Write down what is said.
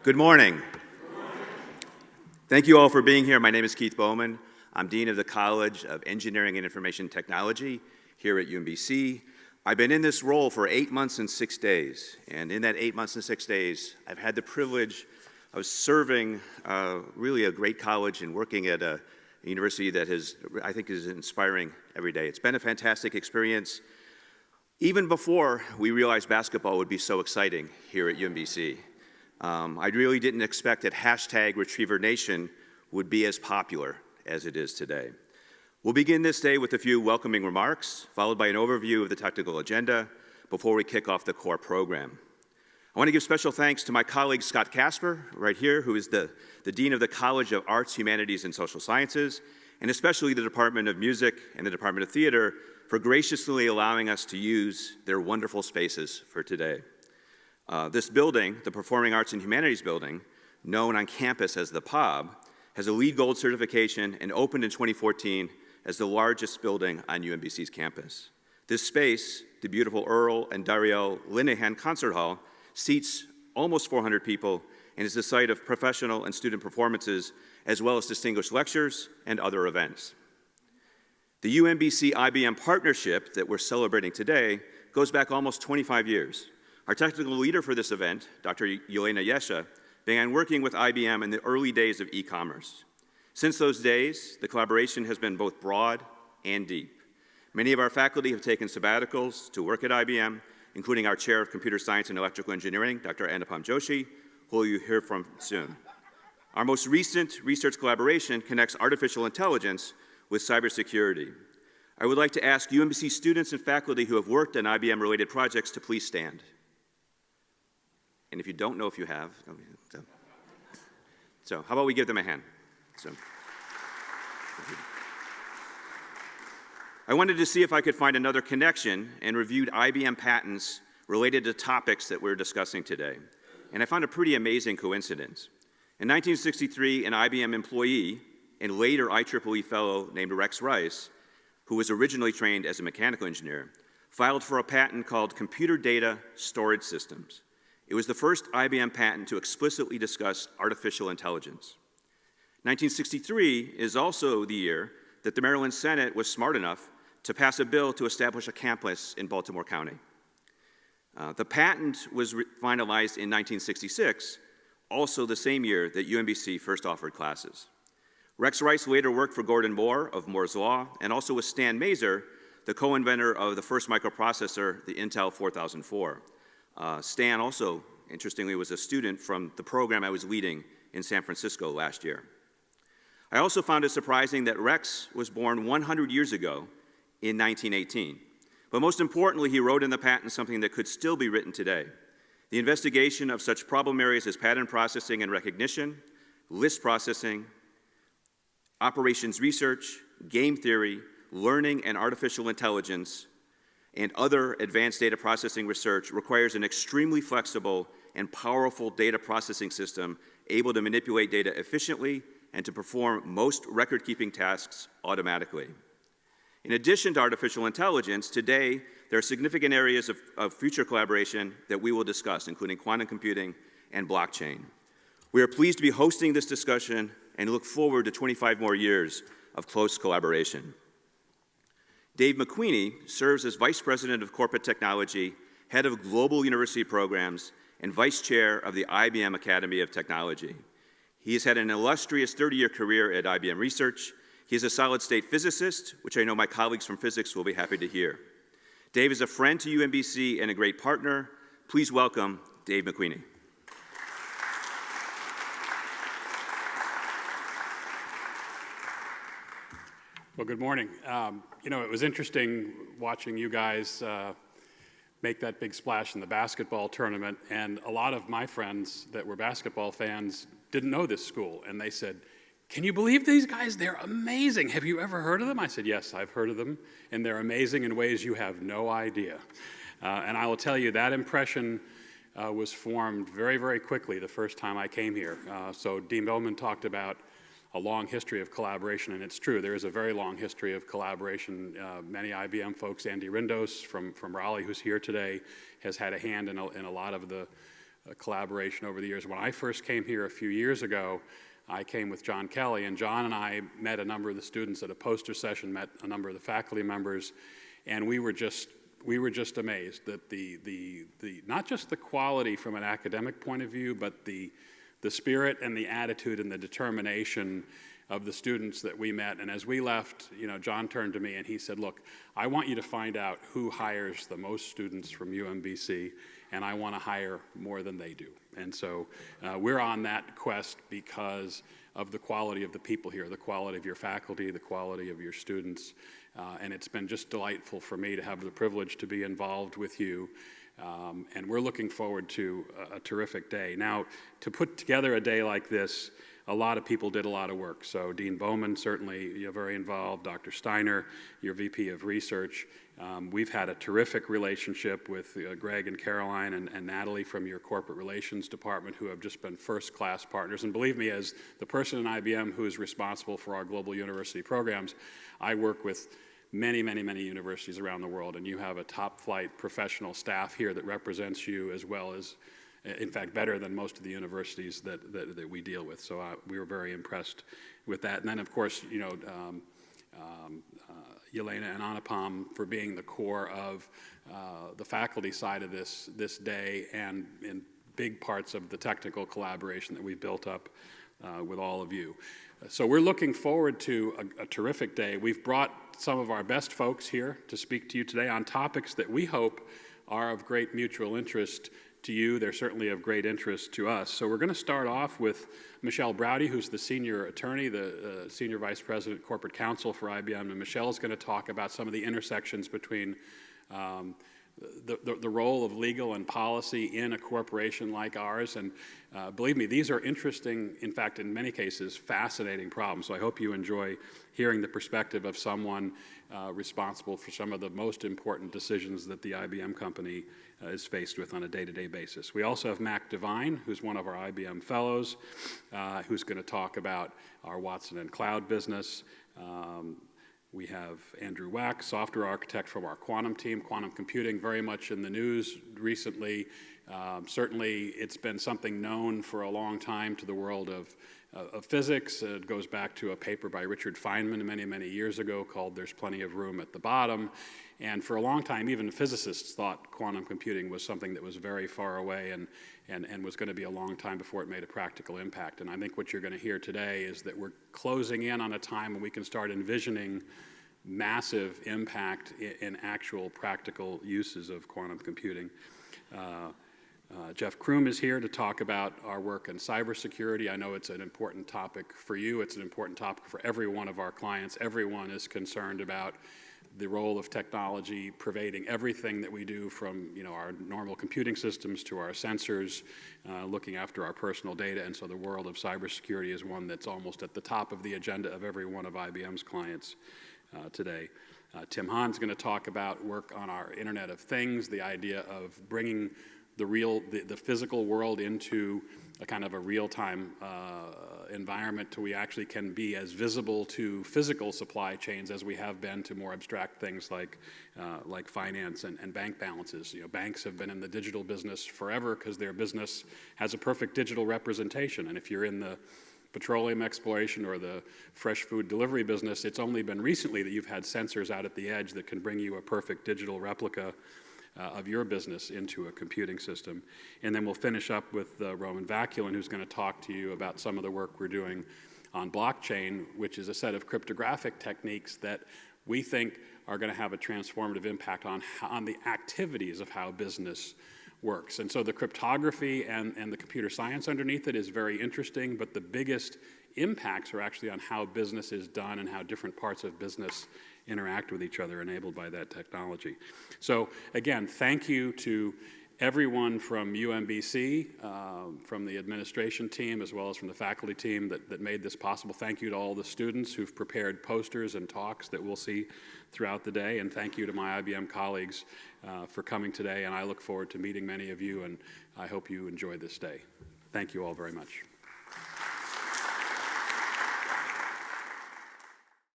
Good morning. Thank you all for being here. My name is Keith Bowman. I'm Dean of the College of Engineering and Information Technology here at UMBC. I've been in this role for 8 months and 6 days. And in that 8 months and 6 days, I've had the privilege of serving really a great college and working at a university that I think is inspiring every day. It's been a fantastic experience, even before we realized basketball would be so exciting here at UMBC. I really didn't expect that #RetrieverNation would be as popular as it is today. We'll begin this day with a few welcoming remarks, followed by an overview of the technical agenda before we kick off the core program. I want to give special thanks to my colleague Scott Casper, right here, who is the Dean of the College of Arts, Humanities, and Social Sciences, and especially the Department of Music and the Department of Theater for graciously allowing us to use their wonderful spaces for today. This building, the Performing Arts and Humanities Building, known on campus as the POB, has a LEED Gold certification and opened in 2014 as the largest building on UMBC's campus. This space, the beautiful Earl and Dario Linehan Concert Hall, seats almost 400 people and is the site of professional and student performances, as well as distinguished lectures and other events. The UMBC IBM partnership that we're celebrating today goes back almost 25 years. Our technical leader for this event, Dr. Yelena Yesha, began working with IBM in the early days of e-commerce. Since those days, the collaboration has been both broad and deep. Many of our faculty have taken sabbaticals to work at IBM, including our Chair of Computer Science and Electrical Engineering, Dr. Anupam Joshi, who you'll hear from soon. Our most recent research collaboration connects artificial intelligence with cybersecurity. I would like to ask UMBC students and faculty who have worked on IBM-related projects to please stand. And if you don't know if you have, so how about we give them a hand? I wanted to see if I could find another connection and reviewed IBM patents related to topics that we're discussing today. And I found a pretty amazing coincidence. In 1963, an IBM employee and later IEEE fellow named Rex Rice, who was originally trained as a mechanical engineer, filed for a patent called Computer Data Storage Systems. It was the first IBM patent to explicitly discuss artificial intelligence. 1963 is also the year that the Maryland Senate was smart enough to pass a bill to establish a campus in Baltimore County. The patent was finalized in 1966, also the same year that UMBC first offered classes. Rex Rice later worked for Gordon Moore of Moore's Law, and also with Stan Mazer, the co-inventor of the first microprocessor, the Intel 4004. Stan also, interestingly, was a student from the program I was leading in San Francisco last year. I also found it surprising that Rex was born 100 years ago in 1918. But most importantly, he wrote in the patent something that could still be written today: the investigation of such problem areas as pattern processing and recognition, list processing, operations research, game theory, learning and artificial intelligence, and other advanced data processing research requires an extremely flexible and powerful data processing system able to manipulate data efficiently and to perform most record-keeping tasks automatically. In addition to artificial intelligence, today there are significant areas of future collaboration that we will discuss, including quantum computing and blockchain. We are pleased to be hosting this discussion and look forward to 25 more years of close collaboration. Dave McQueeney serves as Vice President of Corporate Technology, Head of Global University Programs, and Vice Chair of the IBM Academy of Technology. He has had an illustrious 30-year career at IBM Research. He is a solid-state physicist, which I know my colleagues from physics will be happy to hear. Dave is a friend to UMBC and a great partner. Please welcome Dave McQueeney. Well, good morning. It was interesting watching you guys make that big splash in the basketball tournament, and a lot of my friends that were basketball fans didn't know this school, and they said, "Can you believe these guys? They're amazing. Have you ever heard of them?" I said, "Yes, I've heard of them, and they're amazing in ways you have no idea." And I will tell you, that impression was formed very, very quickly the first time I came here. So Dean Bowman talked about a long history of collaboration, and it's true. There is a very long history of collaboration. Many IBM folks, Andy Rindos from Raleigh, who's here today, has had a hand in a lot of the collaboration over the years. When I first came here a few years ago, I came with John Kelly, and John and I met a number of the students at a poster session, met a number of the faculty members, and we were just amazed that the not just the quality from an academic point of view, but the spirit and the attitude and the determination of the students that we met. And as we left, John turned to me and he said, look, I want you to find out who hires the most students from UMBC, and I want to hire more than they do. And so we're on that quest because of the quality of the people here, the quality of your faculty, the quality of your students. And it's been just delightful for me to have the privilege to be involved with you. And we're looking forward to a terrific day. Now, to put together a day like this, a lot of people did a lot of work. So Dean Bowman, certainly you're very involved. Dr. Steiner, your VP of Research. We've had a terrific relationship with Greg and Caroline and Natalie from your Corporate Relations Department, who have just been first-class partners. And believe me, as the person in IBM who is responsible for our global university programs, I work with many, many, many universities around the world, and you have a top-flight professional staff here that represents you as well as, in fact, better than most of the universities that we deal with. So we were very impressed with that. And then, of course, Yelena and Anupam for being the core of the faculty side of this day, and in big parts of the technical collaboration that we've built up with all of you. So we're looking forward to a terrific day. We've brought some of our best folks here to speak to you today on topics that we hope are of great mutual interest to you. They're certainly of great interest to us. So we're going to start off with Michelle Browdy, who's the senior attorney, the senior vice president, corporate counsel for IBM. And Michelle is going to talk about some of the intersections between the role of legal and policy in a corporation like ours. And believe me, these are interesting, in fact, in many cases, fascinating problems. So I hope you enjoy hearing the perspective of someone responsible for some of the most important decisions that the IBM company is faced with on a day-to-day basis. We also have Mac Devine, who's one of our IBM fellows, who's going to talk about our Watson and Cloud business. We have Andrew Wack, software architect from our quantum team, quantum computing, very much in the news recently. Certainly, it's been something known for a long time to the world of physics. It goes back to a paper by Richard Feynman many, many years ago called There's Plenty of Room at the Bottom. And for a long time, even physicists thought quantum computing was something that was very far away and was going to be a long time before it made a practical impact. And I think what you're going to hear today is that we're closing in on a time when we can start envisioning massive impact in actual practical uses of quantum computing. Jeff Kroom is here to talk about our work in cybersecurity. I know it's an important topic for you. It's an important topic for every one of our clients. Everyone is concerned about the role of technology pervading everything that we do, from our normal computing systems to our sensors, looking after our personal data. And so the world of cybersecurity is one that's almost at the top of the agenda of every one of IBM's clients today. Tim Hahn's going to talk about work on our Internet of Things, the idea of bringing the physical world into a kind of a real-time environment to we actually can be as visible to physical supply chains as we have been to more abstract things like finance and bank balances. Banks have been in the digital business forever because their business has a perfect digital representation. And if you're in the petroleum exploration or the fresh food delivery business, it's only been recently that you've had sensors out at the edge that can bring you a perfect digital replica of your business into a computing system. And then we'll finish up with Roman Vaculin, who's going to talk to you about some of the work we're doing on blockchain, which is a set of cryptographic techniques that we think are going to have a transformative impact on the activities of how business works. And so the cryptography and the computer science underneath it is very interesting, but the biggest impacts are actually on how business is done and how different parts of business interact with each other enabled by that technology. So again, thank you to everyone from UMBC, from the administration team, as well as from the faculty team that made this possible. Thank you to all the students who've prepared posters and talks that we'll see throughout the day. And thank you to my IBM colleagues for coming today. And I look forward to meeting many of you, and I hope you enjoy this day. Thank you all very much.